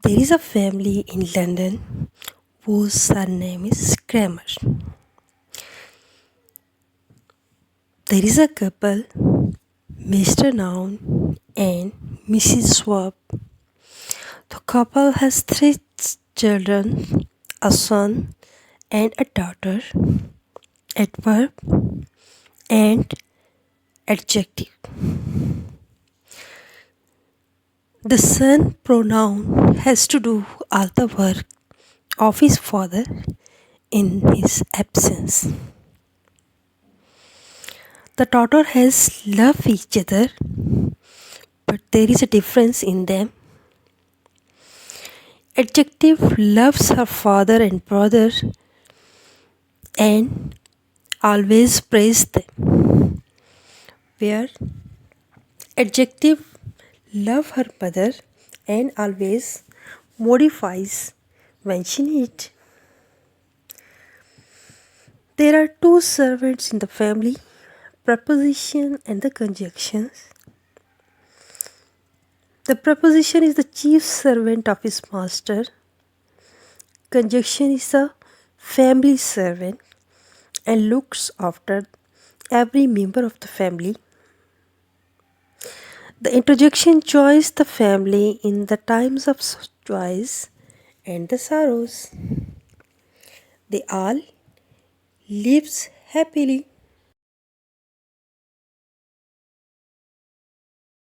There is a family in London whose surname is Kramer. There is a couple, Mr. Noun and Mrs. Swab. The couple has three children, a son and a daughter. Adverb and adjective. The son pronoun has to do all the work of his father in his absence. The daughter has loved each other, but there is a difference in them. Adjective loves her father and brother and always praise them, where adjective love her mother and always modifies when she needs. There are two servants in the family, preposition and the conjunctions. The preposition is the chief servant of his master. Conjunction is a family servant and looks after every member of the family. The interjection joins the family in the times of joys and the sorrows. They all lives happily